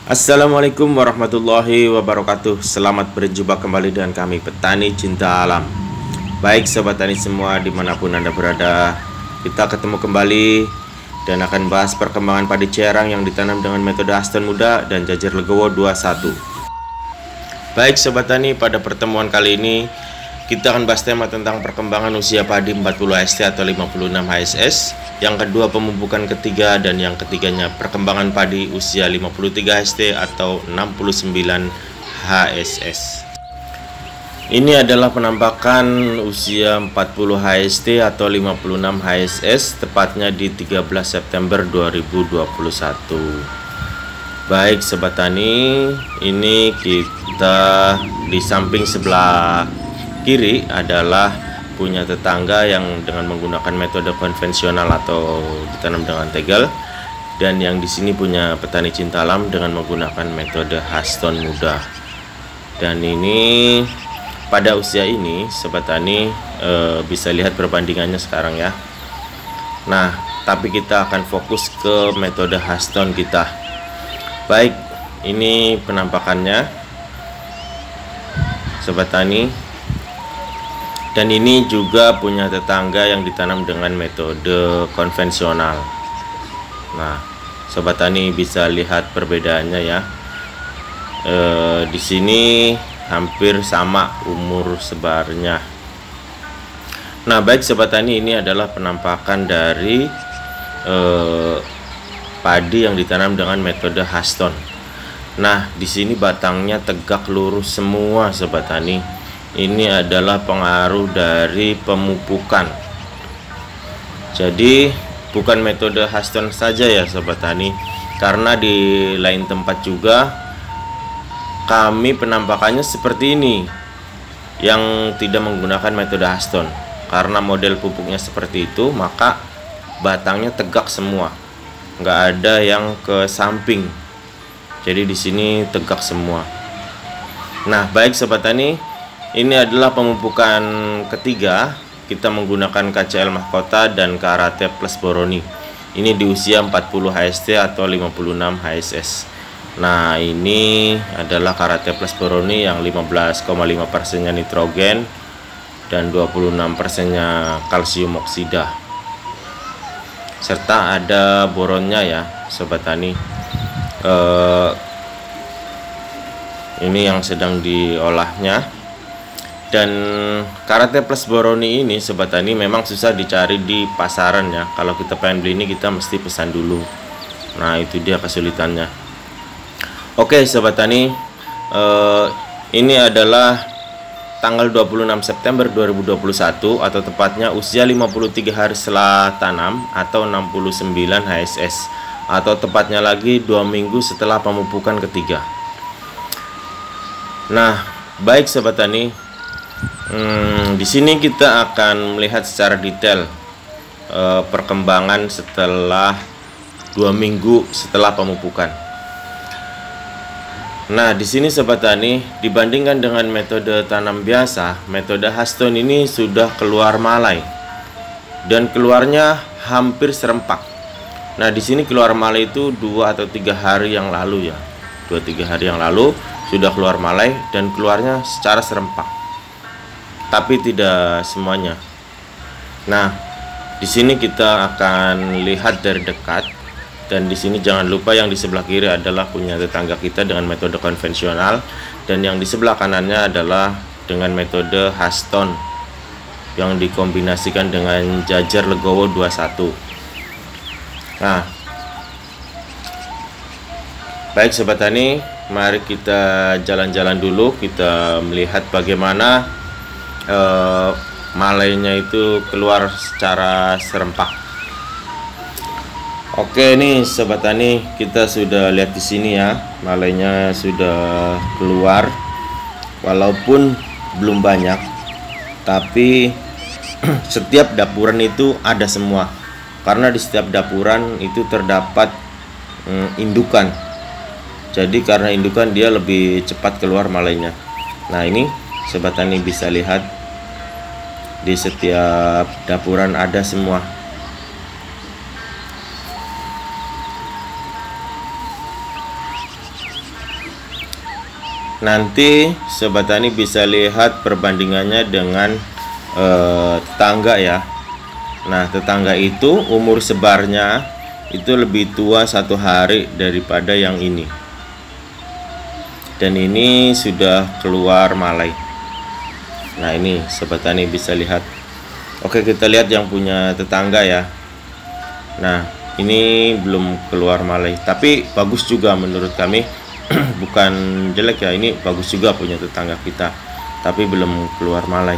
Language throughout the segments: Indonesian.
Assalamualaikum warahmatullahi wabarakatuh. Selamat berjumpa kembali dengan kami Petani Cinta Alam. Baik sobat tani semua dimanapun Anda berada, kita ketemu kembali dan akan bahas perkembangan padi cerang yang ditanam dengan metode Aston Muda dan Jajar Legowo 21. Baik sobat tani, pada pertemuan kali ini kita akan bahas tema tentang perkembangan usia padi 40 HST atau 56 HSS. Yang kedua pemupukan ketiga, dan yang ketiganya perkembangan padi usia 53 HST atau 69 HSS. Ini adalah penampakan usia 40 HST atau 56 HSS tepatnya di 13 September 2021. Baik sobat tani, ini kita di samping sebelah kiri adalah punya tetangga yang dengan menggunakan metode konvensional atau ditanam dengan tegel, dan yang di sini punya petani cinta alam dengan menggunakan metode Aston Muda. Dan ini pada usia ini sobat tani bisa lihat perbandingannya sekarang ya. Nah, tapi kita akan fokus ke metode Aston kita. Baik, ini penampakannya sobat tani. Dan ini juga punya tetangga yang ditanam dengan metode konvensional. Nah, sobat tani bisa lihat perbedaannya ya. Di sini hampir sama umur sebarnya. Nah, baik sobat tani, ini adalah penampakan dari padi yang ditanam dengan metode Aston. Nah, di sini batangnya tegak lurus semua sobat tani. Ini adalah pengaruh dari pemupukan. Jadi bukan metode Aston saja ya sobat tani, karena di lain tempat juga kami penampakannya seperti ini yang tidak menggunakan metode Aston. Karena model pupuknya seperti itu, maka batangnya tegak semua, nggak ada yang ke samping. Jadi di sini tegak semua. Nah, baik sobat tani, ini adalah pemupukan ketiga. Kita menggunakan KCL Mahkota dan Karate Plus Boroni. Ini di usia 40 HST atau 56 HSS. Nah, ini adalah Karate Plus Boroni yang 15,5%-nya nitrogen dan 26%-nya kalsium oksida. Serta ada boronnya ya sobat tani. Ini yang sedang diolahnya. Dan Karate Plus Boroni ini sobat tani memang susah dicari di pasaran ya. Kalau kita pengen beli ini kita mesti pesan dulu. Nah, itu dia kesulitannya. Oke sobat tani, ini adalah tanggal 26 September 2021 atau tepatnya usia 53 hari setelah tanam atau 69 HSS, atau tepatnya lagi 2 minggu setelah pemupukan ketiga. Nah, baik sobat tani, di sini kita akan melihat secara detail perkembangan setelah 2 minggu setelah pemupukan. Nah, di sini sobat tani, dibandingkan dengan metode tanam biasa, metode Aston ini sudah keluar malai dan keluarnya hampir serempak. Nah, di sini keluar malai itu 2 atau 3 hari yang lalu ya. 2-3 hari yang lalu sudah keluar malai dan keluarnya secara serempak. Tapi tidak semuanya. Nah, di sini kita akan lihat dari dekat, dan di sini jangan lupa yang di sebelah kiri adalah punya tetangga kita dengan metode konvensional, dan yang di sebelah kanannya adalah dengan metode Aston yang dikombinasikan dengan Jajar Legowo 21. Nah, baik sobat tani, mari kita jalan-jalan dulu, kita melihat bagaimana malainya itu keluar secara serempak. Oke nih sobat tani, kita sudah lihat di sini ya, malainya sudah keluar walaupun belum banyak, tapi setiap dapuran itu ada semua, karena di setiap dapuran itu terdapat indukan. Jadi karena indukan dia lebih cepat keluar malainya. Nah, ini sobat tani bisa lihat di setiap dapuran ada semua. Nanti sobat tani bisa lihat perbandingannya dengan tetangga ya. Nah, tetangga itu umur sebarnya itu lebih tua 1 hari daripada yang ini. Dan ini sudah keluar malai. Nah, ini sobat tani bisa lihat. Oke, kita lihat yang punya tetangga ya. Nah, ini belum keluar malai, tapi bagus juga menurut kami. Bukan jelek ya, ini bagus juga punya tetangga kita, tapi belum keluar malai.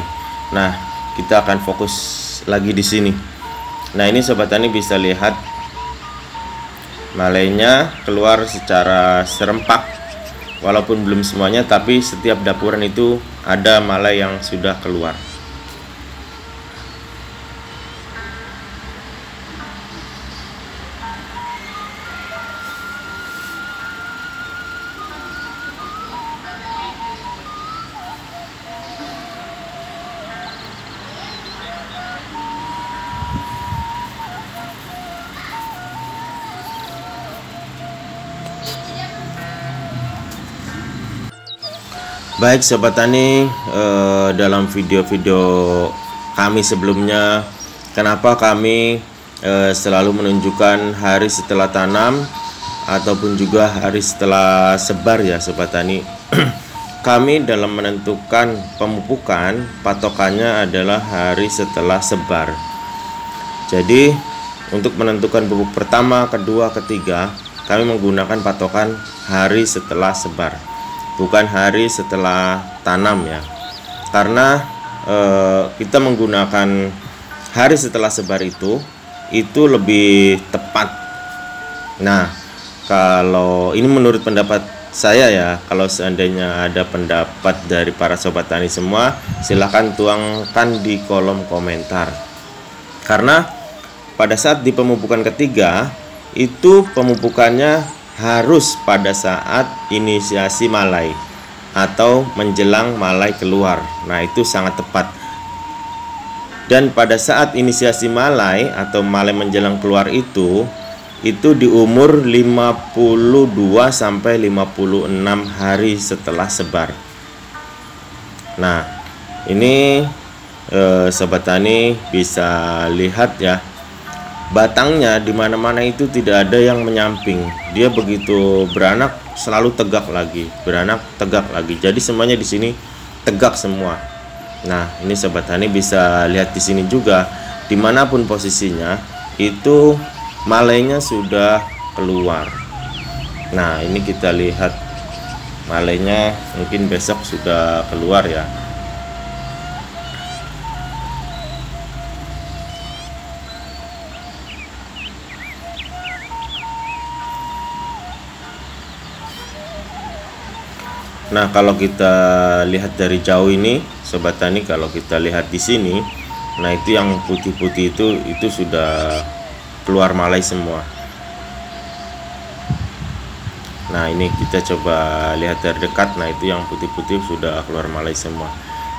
Nah, kita akan fokus lagi di sini. Nah, ini sobat tani bisa lihat malainya keluar secara serempak, walaupun belum semuanya, tapi setiap dapuran itu ada malai yang sudah keluar. Baik sobat tani, dalam video-video kami sebelumnya, kenapa kami selalu menunjukkan hari setelah tanam ataupun juga hari setelah sebar ya sobat tani. Kami dalam menentukan pemupukan, patokannya adalah hari setelah sebar. Jadi untuk menentukan pupuk pertama, kedua, ketiga, kami menggunakan patokan hari setelah sebar, bukan hari setelah tanam ya. Karena kita menggunakan hari setelah sebar itu lebih tepat. Nah, kalau ini menurut pendapat saya ya, kalau seandainya ada pendapat dari para sobat tani semua, silahkan tuangkan di kolom komentar. Karena pada saat di pemupukan ketiga itu pemupukannya harus pada saat inisiasi malai atau menjelang malai keluar. Nah, itu sangat tepat. Dan pada saat inisiasi malai atau malai menjelang keluar itu di umur 52 sampai 56 hari setelah sebar. Nah, ini sobat tani bisa lihat ya, batangnya di mana-mana itu tidak ada yang menyamping. Dia begitu beranak selalu tegak lagi, beranak tegak lagi. Jadi semuanya di sini tegak semua. Nah, ini sobat tani bisa lihat di sini juga, dimanapun posisinya itu malainya sudah keluar. Nah, ini kita lihat malainya mungkin besok sudah keluar ya. Nah, kalau kita lihat dari jauh ini sobat tani, kalau kita lihat di sini, nah itu yang putih-putih itu sudah keluar malai semua. Nah, ini kita coba lihat dari dekat. Nah, itu yang putih-putih sudah keluar malai semua,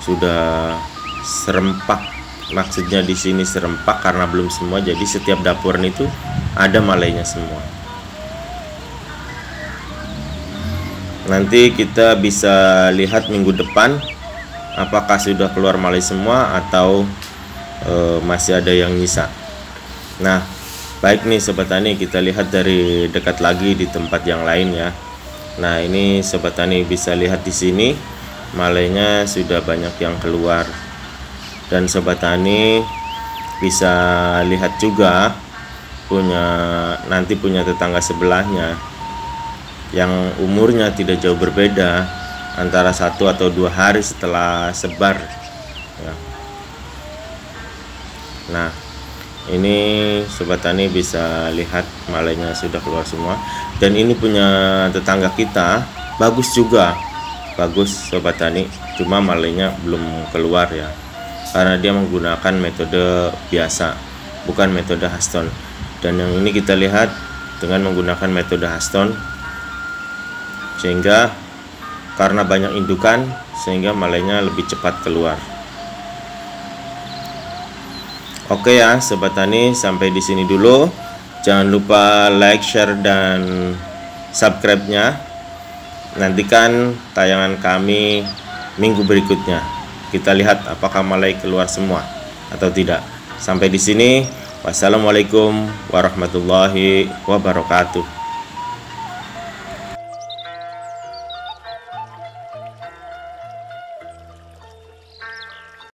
sudah serempak. Maksudnya di sini serempak karena belum semua, jadi setiap dapuran itu ada malainya semua. Nanti kita bisa lihat minggu depan apakah sudah keluar malai semua atau masih ada yang nyisa. Nah, baik nih sobat tani, kita lihat dari dekat lagi di tempat yang lain ya. Nah, ini sobat tani bisa lihat di sini malainya sudah banyak yang keluar. Dan sobat tani bisa lihat juga nanti punya tetangga sebelahnya yang umurnya tidak jauh berbeda, antara 1 atau 2 hari setelah sebar ya. Nah, ini sobat tani bisa lihat malainya sudah keluar semua. Dan ini punya tetangga kita bagus juga, bagus sobat tani, cuma malainya belum keluar ya, karena dia menggunakan metode biasa, bukan metode Haston. Dan yang ini kita lihat dengan menggunakan metode Haston, sehingga karena banyak indukan sehingga malainya lebih cepat keluar. Oke ya sobat tani, sampai di sini dulu. Jangan lupa like, share dan subscribe-nya. nantikan tayangan kami minggu berikutnya. Kita lihat apakah Malai keluar semua atau tidak. Sampai di sini. Wassalamualaikum warahmatullahi wabarakatuh.